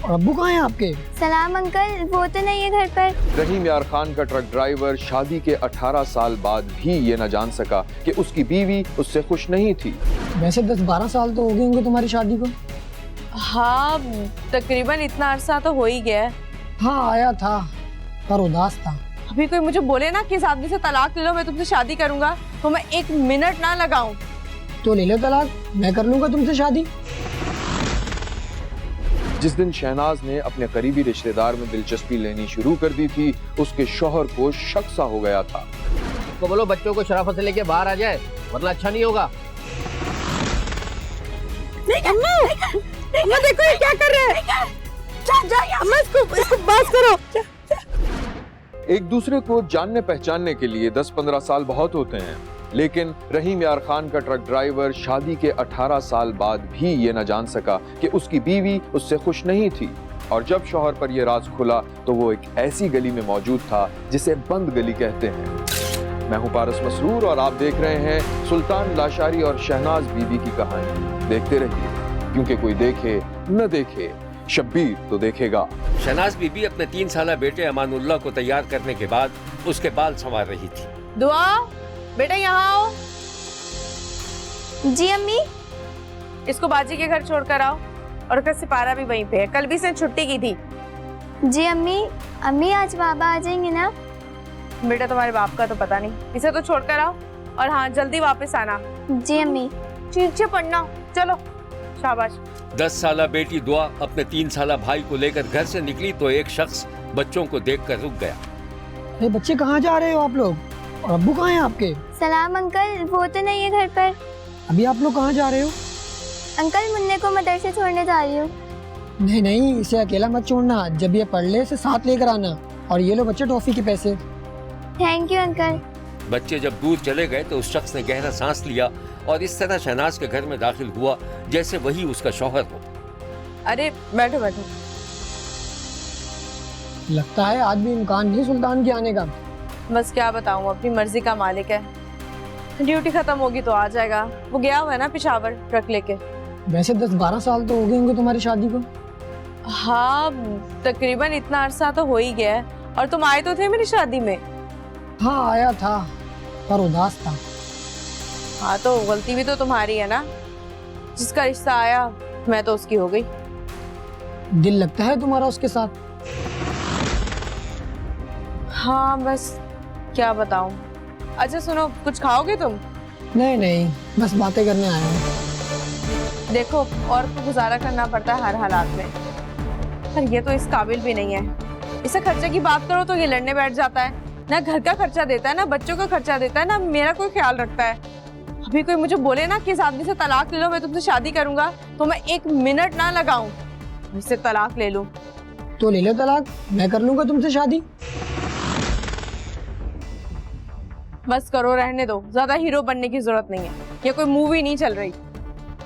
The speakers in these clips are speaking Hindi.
और अब्बू कहाँ हैं आपके? सलाम अंकल, वो तो नहीं है घर पर। रहीम यार खान का ट्रक ड्राइवर शादी के 18 साल बाद भी ये न जान सका कि उसकी बीवी उससे खुश नहीं थी। वैसे 10-12 साल तो हो गए होंगे तुम्हारी शादी को। हाँ, तकरीबन इतना अरसा तो हो ही गया है। हाँ आया था पर उदास था। अभी कोई मुझे बोले ना कि इस आदमी से तलाक ले लो, मैं तुमसे शादी करूंगा, तो मैं 1 मिनट ना लगाऊं। तो ले लो तलाक, मैं कर लूंगा तुमसे शादी। जिस दिन शहनाज ने अपने करीबी रिश्तेदार में दिलचस्पी लेनी शुरू कर दी थी, उसके शौहर को शक सा हो गया था। तो बोलो बच्चों को शराफत से लेके बाहर आ जाए, वरना अच्छा नहीं होगा। अम्मा देखो ये क्या कर रहे हैं। अम्मा इसको बस करो। एक दूसरे को जानने पहचानने के लिए 10-15 साल बहुत होते हैं, लेकिन रहीम यार खान का ट्रक ड्राइवर शादी के 18 साल बाद भी ये न जान सका कि उसकी बीवी उससे खुश नहीं थी। और जब शौहर पर यह राज खुला तो वो एक ऐसी गली में मौजूद था जिसे बंद गली कहते हैं। मैं हूं पारस मसरूर और आप देख रहे हैं सुल्तान लाशारी और शहनाज बीबी की कहानी। देखते रहिए, क्योंकि कोई देखे न देखे, शब्बीर तो देखेगा। शहनाज बीबी अपने 3 साला बेटे अमानुल्लाह को तैयार करने के बाद उसके बाल संवार रही थी। दुआ, बेटा यहाँ आओ। जी अम्मी। इसको बाजी के घर छोड़कर आओ, और उसका सिपारा भी वहीं पे है, कल भी इसने छुट्टी की थी। जी अम्मी। अम्मी आज बाबा आ जाएंगे ना? बेटा तुम्हारे बाप का तो पता नहीं, इसे तो छोड़कर आओ, और हाँ जल्दी वापस आना। जी अम्मी। ठीक से पढ़ना, चलो शाबाश। 10 साला बेटी दुआ अपने 3 साला भाई को लेकर घर से निकली तो एक शख्स बच्चों को देखकर रुक गया। अरे बच्चे कहाँ जा रहे हो आप लोग? और अब्बू कहाँ हैं आपके? सलाम अंकल, वो तो नहीं है घर पर। अभी आप लोग कहाँ जा रहे हो? अंकल मुन्ने को मदरसे छोड़ने जा रही हूँ। नहीं नहीं, इसे अकेला मत छोड़ना, जब ये पढ़ ले इसे साथ लेकर आना। और ये लो बच्चे टॉफी के पैसे। Thank you uncle. बच्चे जब दूर चले गए तो उस शख्स ने गहरा सांस लिया और इस तरह शहनाज के घर में दाखिल हुआ जैसे वही उसका शौहर हो। अरे बैठो बैठो। लगता है आज भी इम्कान नहीं सुल्तान के आने का। बस क्या बताऊं, अपनी मर्जी का मालिक है। ड्यूटी खत्म होगी तो आ जाएगा। वो गया हुआ है ना पेशावर ट्रक लेके। वैसे 10-12 साल तो हो गए होंगे तुम्हारी शादी को। हाँ, तकरीबन इतना अरसा तो हो ही गया है। और तुम आए तो थे मेरी शादी में। हाँ आया था पर उदास था। हाँ तो गलती भी तो तुम्हारी है ना, जिसका रिश्ता आया मैं तो उसकी हो गई। दिल लगता है तुम्हारा उसके साथ। हाँ बस क्या बताऊं। अच्छा सुनो, कुछ खाओगे तुम? नहीं नहीं, बस बातें करने आया हूँ। देखो, और को गुजारा करना पड़ता है हर हालात में, पर ये तो इस काबिल भी नहीं है। इसे खर्चे की बात करो तो ये लड़ने बैठ जाता है। ना घर का खर्चा देता है, ना बच्चों का खर्चा देता है, ना मेरा कोई ख्याल रखता है। अभी कोई मुझे बोले ना कि इस आदमी से तलाक ले लो, मैं तुमसे शादी करूंगा, तो मैं 1 मिनट ना लगाऊं, इससे तलाक ले लूं। तो ले लो तलाक, मैं कर लूंगा तुमसे शादी। बस करो, रहने दो, ज्यादा हीरो बनने की जरूरत नहीं है। ये कोई मूवी नहीं चल रही।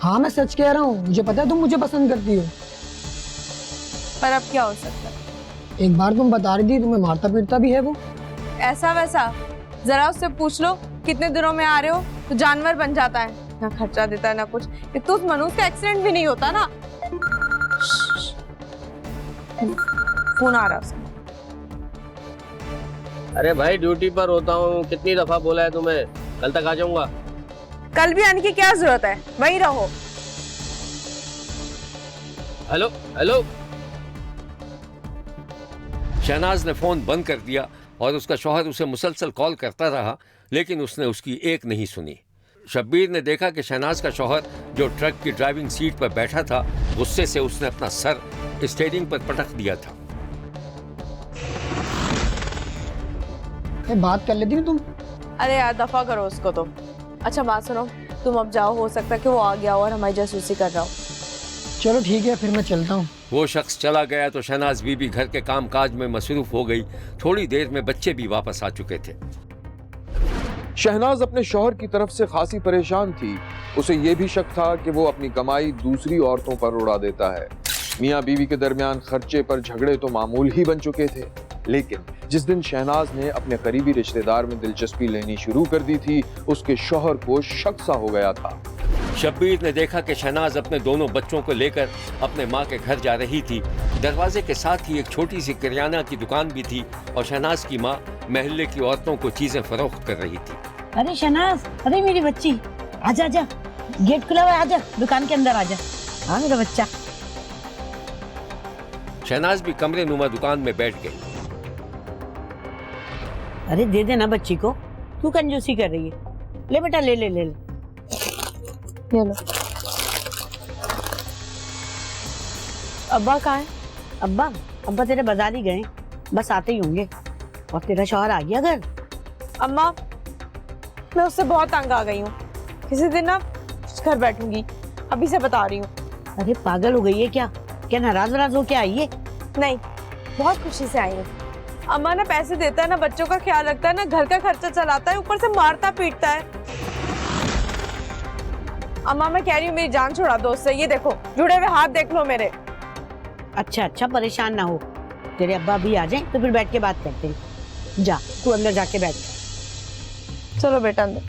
हाँ मैं सच कह रहा हूँ, मुझे पता है तुम मुझे पसंद करती हो। पर अब क्या हो सकता है। एक बार तुम बता रही थी तुम्हें मारता पीटता भी है वो। ऐसा वैसा जरा उससे पूछ लो कितने दिनों में आ रहे हो, तो जानवर बन जाता है, ना खर्चा देता है ना कुछ। एक तो उस मनुष्य का एक्सीडेंट भी नहीं होता ना। फोन आ रहा है उसका। अरे भाई ड्यूटी पर होता हूँ, कितनी दफा बोला है तुम्हें, कल तक आ जाऊंगा। कल भी आने की क्या जरूरत है, वहीं रहो। Hello hello. शहनाज ने फोन बंद कर दिया और उसका शौहर उसे मुसलसल कॉल करता रहा, लेकिन उसने उसकी एक नहीं सुनी। शब्बीर ने देखा कि शहनाज का शौहर जो ट्रक की ड्राइविंग सीट पर बैठा था, गुस्से से उसने अपना सर स्टीयरिंग पर पटक दिया था। बात कर लेती तुम। अरे यार दफा करो उसको तो। अच्छा बात सुनो, तुम अब जाओ, हो सकता है कि वो आ गया हो और हमारी जासूसी कर रहा हो। चलो ठीक है, फिर मैं चलता हूँ। वो शख्स चला गया तो शहनाज बीबी घर के कामकाज में मसरूफ हो गई। थोड़ी देर में बच्चे भी वापस आ चुके थे। शहनाज अपने शौहर की तरफ से खासी परेशान थी। उसे यह भी शक था कि वो अपनी कमाई दूसरी औरतों पर उड़ा देता है। मियाँ बीवी के दरमियान खर्चे पर झगड़े तो मामूल ही बन चुके थे, लेकिन जिस दिन शहनाज ने अपने करीबी रिश्तेदार में दिलचस्पी लेनी शुरू कर दी थी, उसके शौहर को शक सा हो गया था। शब्बीर ने देखा कि शहनाज अपने दोनों बच्चों को लेकर अपने माँ के घर जा रही थी, दरवाजे के साथ ही एक छोटी सी किराना की दुकान भी थी और शहनाज की माँ महल्ले की औरतों को चीजें फरोख्त कर रही थी। अरे शहनाज, अरे मेरी बच्ची, आजा आजा, गेट खुला हुआ है, आजा दुकान के अंदर आजा। हाँ मेरा बच्चा। शहनाज भी कमरे नुमा दुकान में बैठ गई। अरे दे देना बच्ची को, तू कंजूसी कर रही है। ले बेटा, ले ले ले ले। ये लो। अब्बा कहाँ है? अब्बा अब्बा तेरे बाजार ही गए, बस आते ही होंगे। और तेरा शौहर आ गया घर? अम्मा, मैं उससे बहुत तंग आ गई हूँ। किसी दिन ना घर बैठूंगी, अभी से बता रही हूँ। अरे पागल हो गई है क्या? क्या नाराज नाराज हो के आई है? नहीं, बहुत खुशी से आई हूँ। अम्मा ना पैसे देता है, ना बच्चों का ख्याल रखता है, ना घर का खर्चा चलाता है, ऊपर से मारता पीटता है। अम्मा मैं कह रही हूँ मेरी जान छुड़ा दो उससे। ये देखो जुड़े हुए हाथ देख लो मेरे। अच्छा अच्छा, परेशान ना हो, तेरे अब्बा भी आ जाएं तो फिर बैठ के बात करते हैं। जा तू अंदर जाके बैठ। चलो बेटा अंदर।